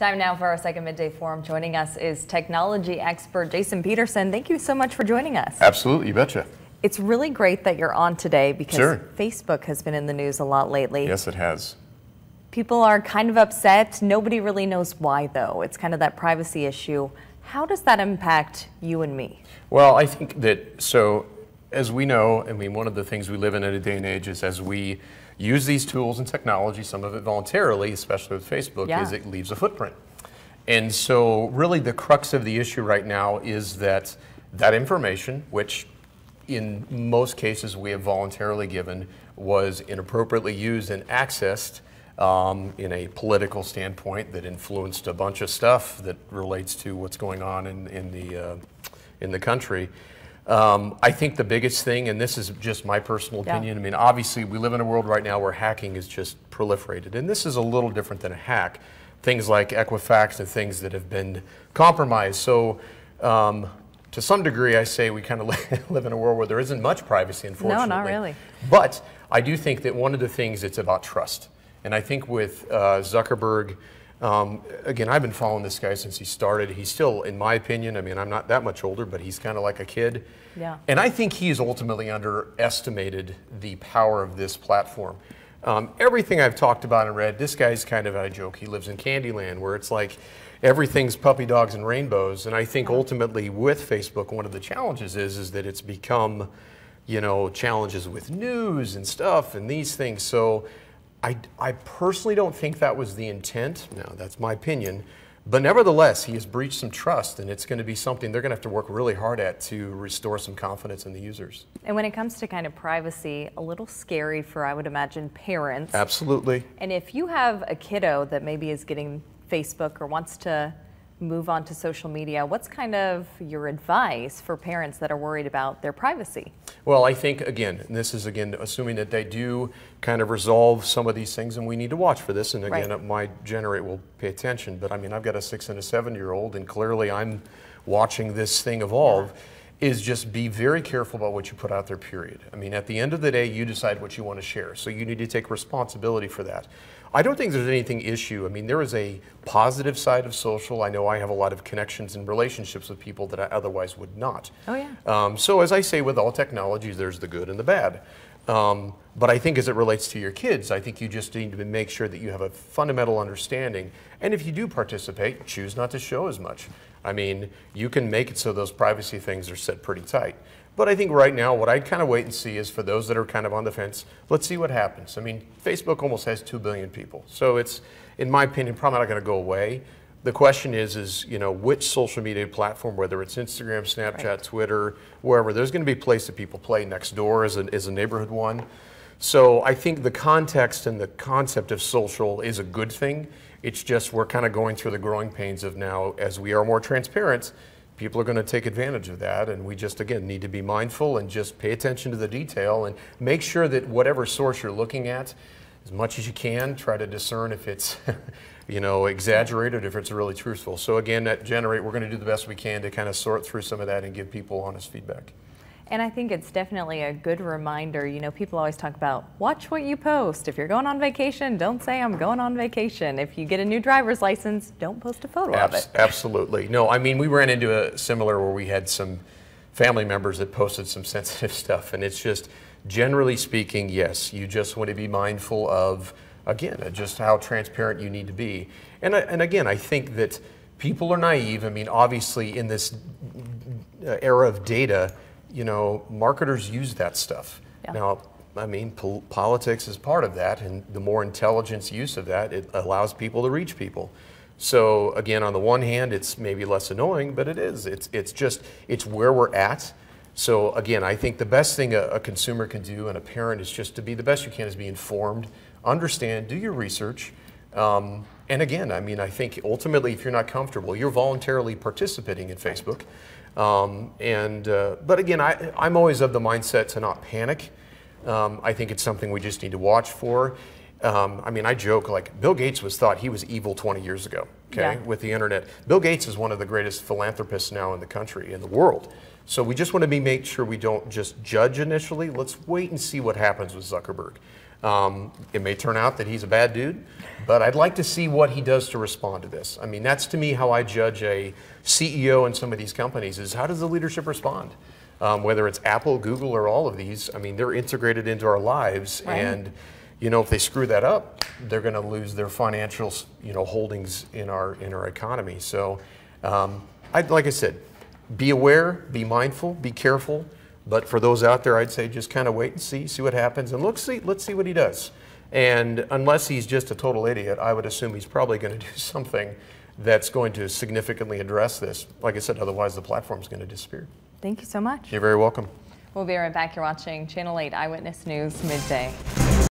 Time now for our second Midday Forum. Joining us is technology expert Jason Petersen. Thank you so much for joining us. Absolutely, you betcha. It's really great that you're on today because Sure. Facebook has been in the news a lot lately. Yes, it has. People are kind of upset. Nobody really knows why, though. It's kind of that privacy issue. How does that impact you and me? Well, I think that, so as we know, I mean, one of the things we live in a day and age is as we use these tools and technology, some of it voluntarily, especially with Facebook, is it leaves a footprint. And so really the crux of the issue right now is that that information, which in most cases we have voluntarily given, was inappropriately used and accessed in a political standpoint that influenced a bunch of stuff that relates to what's going on in the country. I think the biggest thing, and this is just my personal opinion, I mean, obviously we live in a world right now where hacking is just proliferated, and this is a little different than a hack. Things like Equifax and things that have been compromised. So to some degree, I say we kind of live in a world where there isn't much privacy, unfortunately. No, not really. But I do think that one of the things, it's about trust. And I think with Zuckerberg, again, I've been following this guy since he started. He's still, in my opinion, I mean, I'm not that much older, but he's kind of like a kid. Yeah. And I think he's ultimately underestimated the power of this platform. Everything I've talked about and read, this guy's kind of a joke. He lives in Candyland, where it's like everything's puppy dogs and rainbows. And I think ultimately with Facebook, one of the challenges is that it's become, you know, challenges with news and stuff and these things. So I personally don't think that was the intent. Now, that's my opinion. But nevertheless, he has breached some trust, and it's going to be something they're going to have to work really hard at to restore some confidence in the users. And when it comes to kind of privacy, a little scary for, I would imagine, parents. Absolutely. And if you have a kiddo that maybe is getting Facebook or wants to move on to social media, what's kind of your advice for parents that are worried about their privacy? Well, I think, again, and this is, again, assuming that they do kind of resolve some of these things, and we need to watch for this, and again, my generate will pay attention, but I mean, I've got a 6- and a 7-year-old, and clearly I'm watching this thing evolve, is just be very careful about what you put out there, period. I mean, at the end of the day, you decide what you want to share, so you need to take responsibility for that. I don't think there's anything issue. I mean, there is a positive side of social. I know I have a lot of connections and relationships with people that I otherwise would not. Oh, yeah. So as I say with all technologies, there's the good and the bad. But I think as it relates to your kids, I think you just need to make sure that you have a fundamental understanding. And if you do participate, choose not to show as much. I mean, you can make it so those privacy things are set pretty tight. But I think right now, what I'd kind of wait and see is for those that are kind of on the fence, let's see what happens. I mean, Facebook almost has 2 billion people. So it's, in my opinion, probably not going to go away. The question is, you know, which social media platform, whether it's Instagram, Snapchat, Twitter, wherever, there's going to be a place that people play. Next door is a neighborhood one. So I think the context and the concept of social is a good thing. It's just we're kind of going through the growing pains of now, as we are more transparent, people are going to take advantage of that, and we just, again, need to be mindful and just pay attention to the detail and make sure that whatever source you're looking at, as much as you can, try to discern if it's you know, exaggerated, if it's really truthful. So again, at Generate, we're going to do the best we can to kind of sort through some of that and give people honest feedback. And I think it's definitely a good reminder. You know, people always talk about watch what you post. If you're going on vacation, don't say I'm going on vacation. If you get a new driver's license, don't post a photo of it. Absolutely. No, I mean, we ran into a similar where we had some family members that posted some sensitive stuff, and it's just, generally speaking, yes, you just want to be mindful of, again, just how transparent you need to be. And again, I think that people are naive. I mean, obviously, in this era of data, you know, marketers use that stuff. Yeah. Now, I mean, politics is part of that, and the more intelligence use of that, it allows people to reach people. So again, on the one hand, it's maybe less annoying, but it is. It's where we're at. So again, I think the best thing a consumer can do and a parent is just to be the best you can is be informed, understand, do your research. And again, I mean, I think ultimately, if you're not comfortable, you're voluntarily participating in Facebook. But again, I'm always of the mindset to not panic. I think it's something we just need to watch for. I mean, I joke, like, Bill Gates was thought he was evil 20 years ago, okay, with the internet. Bill Gates is one of the greatest philanthropists now in the country, in the world. So we just want to make sure we don't just judge initially. Let's wait and see what happens with Zuckerberg. It may turn out that he's a bad dude, but I'd like to see what he does to respond to this. I mean, that's to me how I judge a CEO in some of these companies is how does the leadership respond? Whether it's Apple, Google, or all of these, I mean, they're integrated into our lives, Right. and if they screw that up, they're going to lose their financial, holdings in our economy. So, like I said, be aware, be mindful, be careful. But for those out there, I'd say just kind of wait and see what happens, and let's see what he does. And unless he's just a total idiot, I would assume he's probably going to do something that's going to significantly address this. Like I said, otherwise the platform's going to disappear. Thank you so much. You're very welcome. We'll be right back. You're watching Channel 8 Eyewitness News Midday.